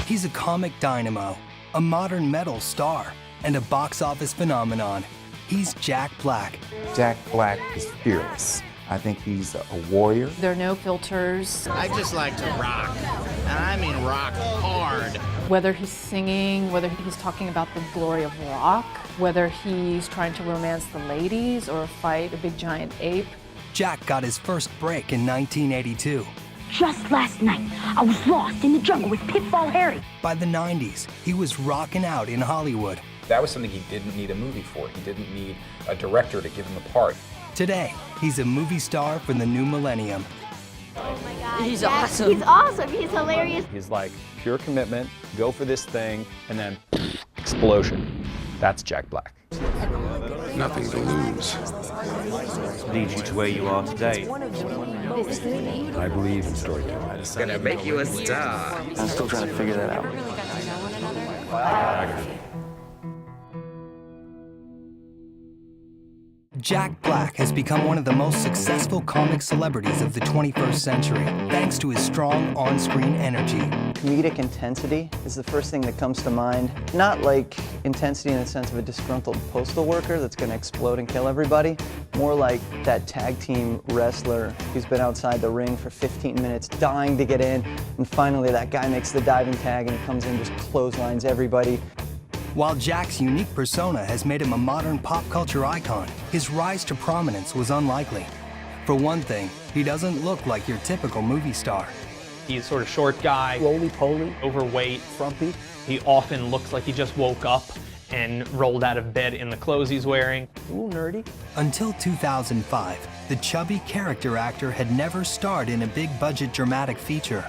He's a comic dynamo, a modern metal star, and a box office phenomenon. He's Jack Black. Jack Black is fearless. I think he's a warrior. There are no filters. I just like to rock, and I mean rock hard. Whether he's singing, whether he's talking about the glory of rock, whether he's trying to romance the ladies or fight a big giant ape. Jack got his first break in 1982. Just last night, I was lost in the jungle with Pitfall Harry. By the 90s, he was rocking out in Hollywood. That was something he didn't need a movie for. He didn't need a director to give him a part. Today, he's a movie star for the new millennium. Oh my God. He's awesome. He's awesome. He's hilarious. He's like pure commitment, go for this thing, and then explosion. That's Jack Black. Nothing to lose. Lead you to where you are today. I believe in storytelling. Gonna make you a star. I'm still trying to figure that out. Jack Black has become one of the most successful comic celebrities of the 21st century, thanks to his strong on-screen energy. Comedic intensity is the first thing that comes to mind. Not like intensity in the sense of a disgruntled postal worker that's going to explode and kill everybody. More like that tag team wrestler who's been outside the ring for 15 minutes, dying to get in, and finally that guy makes the diving tag and he comes in and just clotheslines everybody. While Jack's unique persona has made him a modern pop culture icon, his rise to prominence was unlikely. For one thing, he doesn't look like your typical movie star. He's sort of short guy, Roly-poly, overweight, frumpy. He often looks like he just woke up and rolled out of bed in the clothes he's wearing. Ooh, nerdy. Until 2005, the chubby character actor had never starred in a big-budget dramatic feature.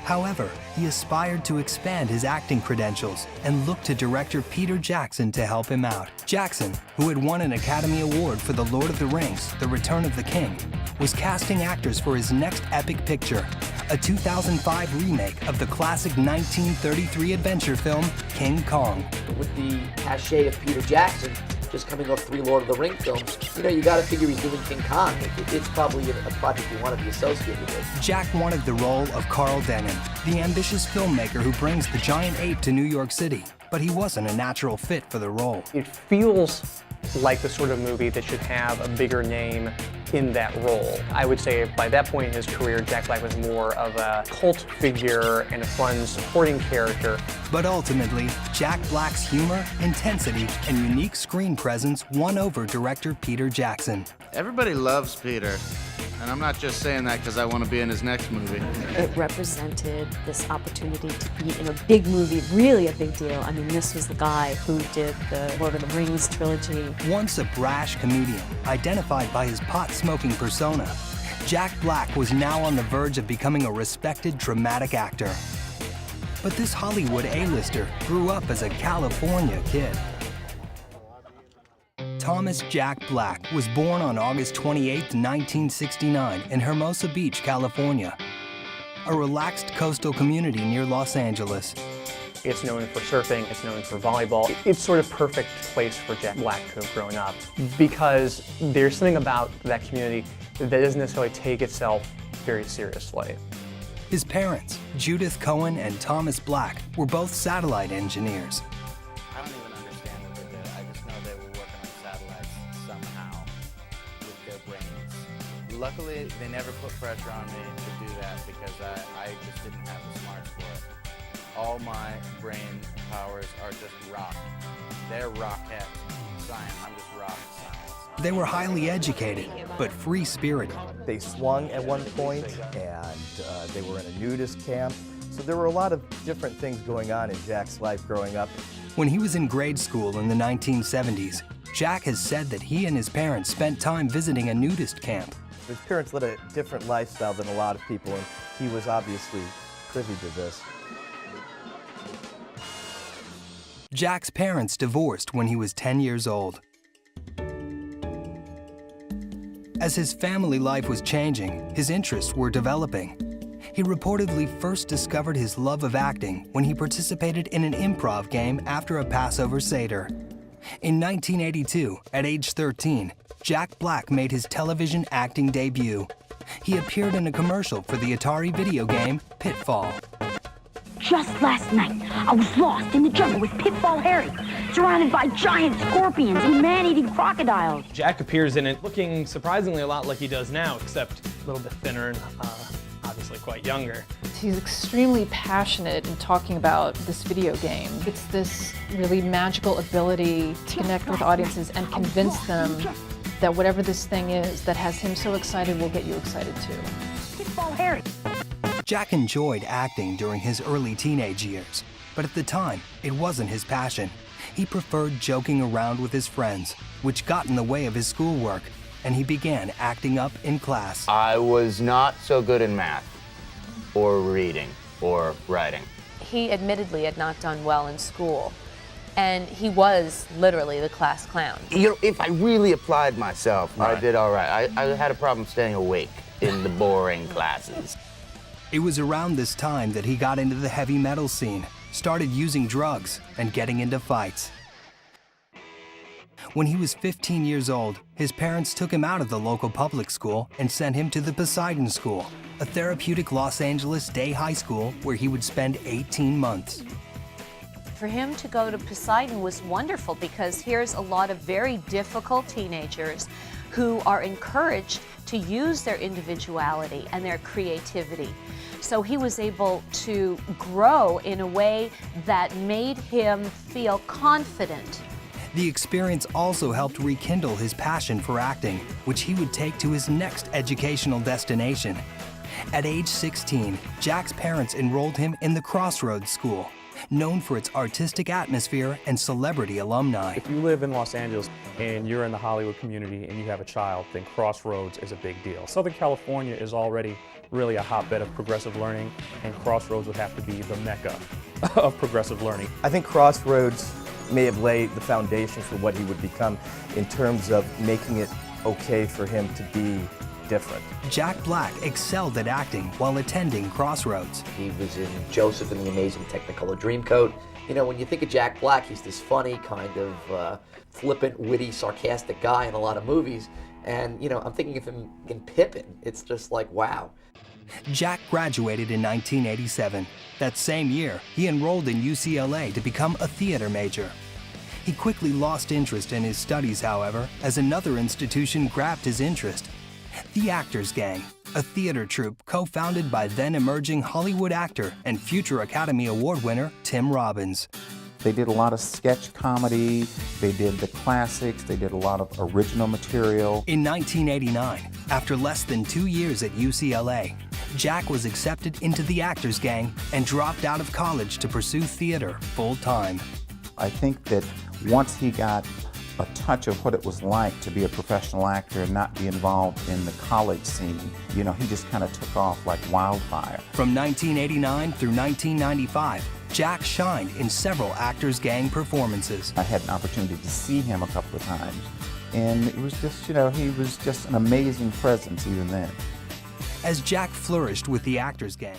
However, he aspired to expand his acting credentials and looked to director Peter Jackson to help him out. Jackson, who had won an Academy Award for The Lord of the Rings: The Return of the King, was casting actors for his next epic picture, a 2005 remake of the classic 1933 adventure film, King Kong. With the cachet of Peter Jackson, just coming off 3 Lord of the Rings films, you gotta figure he's doing King Kong. It's probably a project you want to be associated with. Jack wanted the role of Carl Dennon, the ambitious filmmaker who brings the giant ape to New York City, but he wasn't a natural fit for the role. It feels like the sort of movie that should have a bigger name in that role. I would say by that point in his career, Jack Black was more of a cult figure and a fun supporting character. But ultimately, Jack Black's humor, intensity, and unique screen presence won over director Peter Jackson. Everybody loves Peter, and I'm not just saying that because I want to be in his next movie. It represented this opportunity to be in a big movie, really a big deal. I mean, this was the guy who did the Lord of the Rings trilogy. Once a brash comedian, identified by his pot-smoking persona, Jack Black was now on the verge of becoming a respected dramatic actor. But this Hollywood A-lister grew up as a California kid. Thomas Jack Black was born on August 28, 1969 in Hermosa Beach, California, a relaxed coastal community near Los Angeles. It's known for surfing, it's known for volleyball. It's sort of perfect place for Jack Black to have grown up because there's something about that community that doesn't necessarily take itself very seriously. His parents, Judith Cohen and Thomas Black, were both satellite engineers. I don't even understand what they did. I just know they were working on satellites somehow with their brains. Luckily, they never put pressure on me to do that because I just didn't have the smarts for it. All my brain powers are just rock. They're rocket science. I'm just rock science. They were highly educated, but free-spirited. They swung at one point, and they were in a nudist camp. So there were a lot of different things going on in Jack's life growing up. When he was in grade school in the 1970s, Jack has said that he and his parents spent time visiting a nudist camp. His parents led a different lifestyle than a lot of people, and he was obviously privy to this. Jack's parents divorced when he was 10 years old. As his family life was changing, his interests were developing. He reportedly first discovered his love of acting when he participated in an improv game after a Passover Seder. In 1982, at age 13, Jack Black made his television acting debut. He appeared in a commercial for the Atari video game Pitfall. Just last night, I was lost in the jungle with Pitfall Harry, surrounded by giant scorpions and man-eating crocodiles. Jack appears in it looking surprisingly a lot like he does now, except a little bit thinner and obviously quite younger. He's extremely passionate in talking about this video game. It's this really magical ability to connect with audiences and convince them that whatever this thing is that has him so excited will get you excited too. Pitfall Harry. Jack enjoyed acting during his early teenage years, but at the time, it wasn't his passion. He preferred joking around with his friends, which got in the way of his schoolwork, and he began acting up in class. I was not so good in math, or reading, or writing. He admittedly had not done well in school, and he was literally the class clown. You know, if I really applied myself, I did all right. I had a problem staying awake in the boring classes. It was around this time that he got into the heavy metal scene, started using drugs, and getting into fights. When he was 15 years old, his parents took him out of the local public school and sent him to the Poseidon School, a therapeutic Los Angeles day high school where he would spend 18 months. For him to go to Poseidon was wonderful because here's a lot of very difficult teenagers who are encouraged to use their individuality and their creativity. So he was able to grow in a way that made him feel confident. The experience also helped rekindle his passion for acting, which he would take to his next educational destination. At age 16, Jack's parents enrolled him in the Crossroads School, known for its artistic atmosphere and celebrity alumni. If you live in Los Angeles and you're in the Hollywood community and you have a child, then Crossroads is a big deal. Southern California is already really a hotbed of progressive learning, and Crossroads would have to be the mecca of progressive learning. I think Crossroads may have laid the foundation for what he would become in terms of making it okay for him to be different. Jack Black excelled at acting while attending Crossroads. He was in Joseph and the Amazing Technicolor Dreamcoat. You know, when you think of Jack Black, he's this funny, kind of flippant, witty, sarcastic guy in a lot of movies. And, you know, I'm thinking of him in Pippin. It's just like, wow. Jack graduated in 1987. That same year, he enrolled in UCLA to become a theater major. He quickly lost interest in his studies, however, as another institution grabbed his interest. The Actors Gang, a theater troupe co-founded by then-emerging Hollywood actor and future Academy Award winner Tim Robbins. They did a lot of sketch comedy, they did the classics, they did a lot of original material. In 1989, after less than 2 years at UCLA, Jack was accepted into the Actors Gang and dropped out of college to pursue theater full-time. I think that once he got a touch of what it was like to be a professional actor and not be involved in the college scene, you know, he just kind of took off like wildfire. From 1989 through 1995, Jack shined in several Actors Gang performances. I had an opportunity to see him a couple of times, and it was just, you know, he was just an amazing presence even then. As Jack flourished with the Actors Gang,